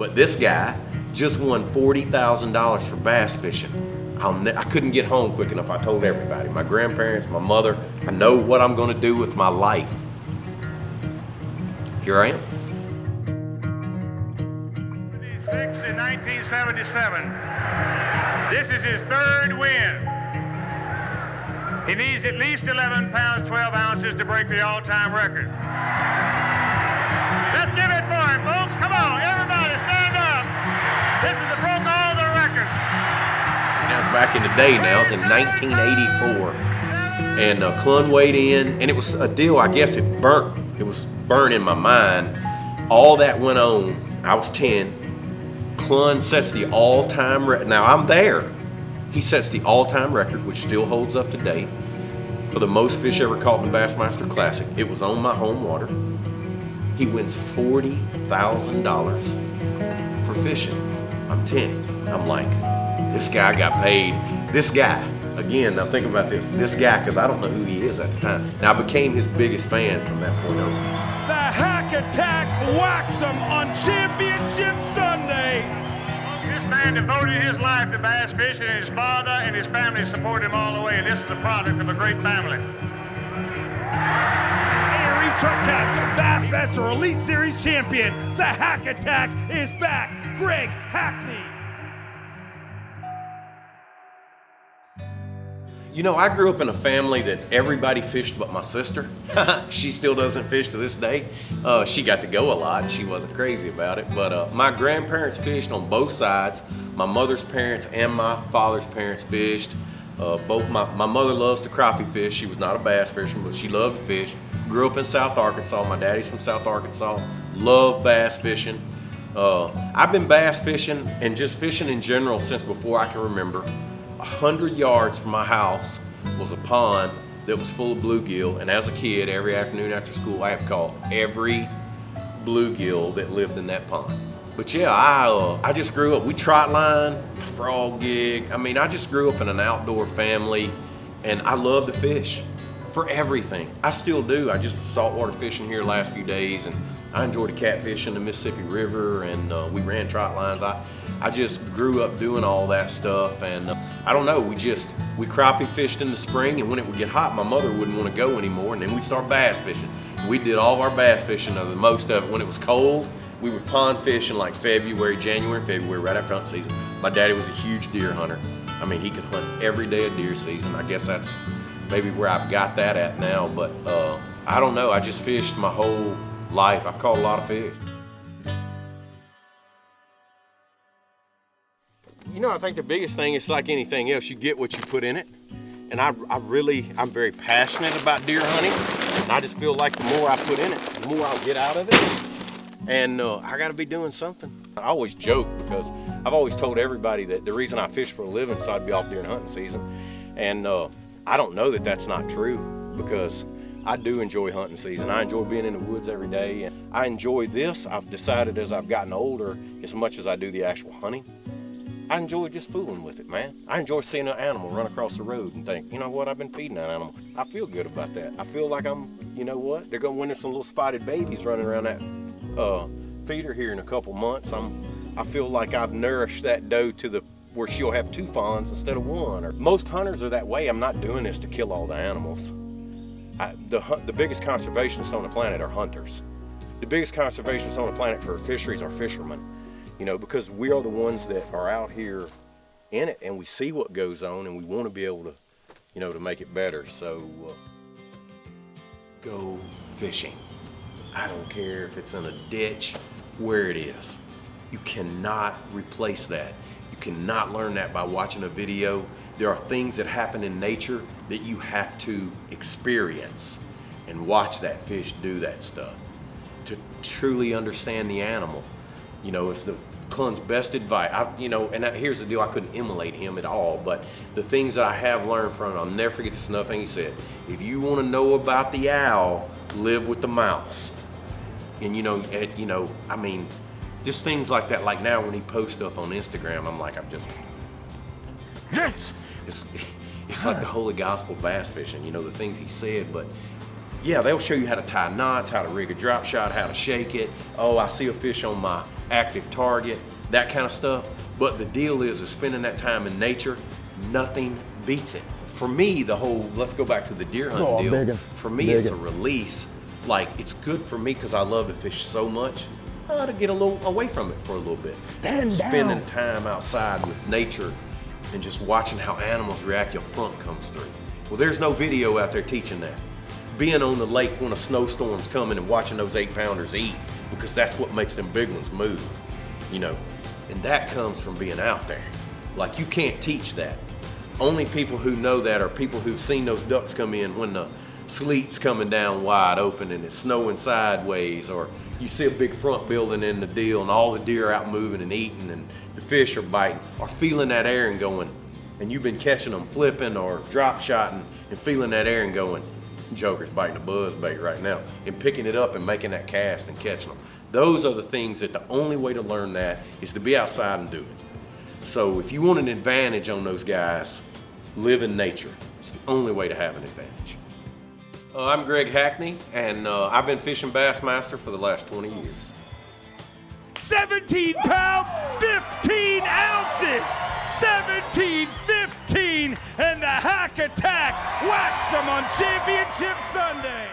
But this guy just won $40,000 for bass fishing. I couldn't get home quick enough. I told everybody, my grandparents, my mother, I know what I'm gonna do with my life. Here I am. 6 in 1977. This is his third win. He needs at least 11 pounds, 12 ounces to break the all-time record. Let's give it for him, folks. Come on, everybody, stand up. This is broke all the records. That was back in the day now. It was in 1984. And Clun weighed in, and it was a deal, I guess it burnt. It was burned in my mind. All that went on. I was 10. Clun sets the all-time record. Now, I'm there. He sets the all-time record, which still holds up to date, for the most fish ever caught in the Bassmaster Classic. It was on my home water. He wins $40,000 for fishing. I'm 10. I'm like, this guy got paid. This guy, again, now think about this guy, because I don't know who he is at the time. Now, I became his biggest fan from that point on. The Hack Attack whacks him on Championship Sunday. This man devoted his life to bass fishing, and his father and his family supported him all the way. This is a product of a great family. ARE Truck Caps Bassmaster Elite Series champion. The Hack Attack is back. Greg Hackney. You know, I grew up in a family that everybody fished but my sister. She still doesn't fish to this day. She got to go a lot. She wasn't crazy about it. But my grandparents fished on both sides. My mother's parents and my father's parents fished. My mother loves to crappie fish. She was not a bass fisherman, but she loved to fish. Grew up in South Arkansas. My daddy's from South Arkansas. Love bass fishing. I've been bass fishing and just fishing in general since before I can remember. 100 yards from my house was a pond that was full of bluegill, and as a kid, every afternoon after school, I have caught every bluegill that lived in that pond. But yeah, I just grew up. We trot line, frog gig. I mean, I just grew up in an outdoor family, and I love to fish for everything. I still do. I just saltwater fishing here the last few days, and I enjoy the catfish in the Mississippi River, and we ran trot lines. I just grew up doing all that stuff, and I don't know, we crappie fished in the spring, and when it would get hot, my mother wouldn't want to go anymore, and then we'd start bass fishing. We did all of our bass fishing, or the most of it, when it was cold. We would pond fish in like January and February, right after hunt season. My daddy was a huge deer hunter. I mean, he could hunt every day of deer season. I guess that's maybe where I've got that at now, but I don't know, I just fished my whole life. I've caught a lot of fish. You know, I think the biggest thing is like anything else, you get what you put in it. And I'm very passionate about deer hunting. And I just feel like the more I put in it, the more I'll get out of it. And I gotta be doing something. I always joke because I've always told everybody that the reason I fish for a living is so I'd be off during hunting season. And I don't know that that's not true, because I do enjoy hunting season. I enjoy being in the woods every day, and I enjoy this. I've decided as I've gotten older, as much as I do the actual hunting, I enjoy just fooling with it, man. I enjoy seeing an animal run across the road and think, you know what, I've been feeding that animal. I feel good about that. I feel like you know what, when there's some little spotted babies running around that feeder here in a couple months, I feel like I've nourished that doe to where she'll have 2 fawns instead of 1. Or most hunters are that way. I'm not doing this to kill all the animals. The biggest conservationists on the planet are hunters. The biggest conservationists on the planet for fisheries are fishermen. You know, because we are the ones that are out here in it, and we see what goes on, and we want to be able to, you know, to make it better. So go fishing. I don't care if it's in a ditch, where it is. You cannot replace that. You cannot learn that by watching a video. There are things that happen in nature that you have to experience and watch that fish do that stuff to truly understand the animal. You know, it's Clun's best advice. Here's the deal, I couldn't emulate him at all, but the things that I have learned from him, I'll never forget this another thing he said. If you want to know about the owl, live with the mouse. And I mean, just things like that. Like now when he posts stuff on Instagram, I'm just, yes! It's like the holy gospel bass fishing, you know, the things he said, but yeah, they'll show you how to tie knots, how to rig a drop shot, how to shake it. Oh, I see a fish on my active target, that kind of stuff. But the deal is spending that time in nature, nothing beats it. For me, the whole, let's go back to the deer hunting deal. For me, it's a release. Like, it's good for me because I love to fish so much, to get a little away from it for a little bit. Spending time outside with nature and just watching how animals react, your front comes through. Well, there's no video out there teaching that. Being on the lake when a snowstorm's coming and watching those 8-pounders eat, because that's what makes them big ones move, you know. And that comes from being out there. Like, you can't teach that. Only people who know that are people who've seen those ducks come in when the sleet's coming down wide open and it's snowing sideways, or you see a big front building in the deal and all the deer are out moving and eating and the fish are biting, or feeling that air and going, and you've been catching them flipping or drop shotting and feeling that air and going, joker's biting a buzz bait right now, and picking it up and making that cast and catching them. Those are the things that the only way to learn that is to be outside and do it. So if you want an advantage on those guys, live in nature. It's the only way to have an advantage. I'm Greg Hackney, and I've been fishing Bassmaster for the last 20 years. 17 pounds, 15 ounces, 17-15, and the Hack Attack whacks them on Championship Sunday.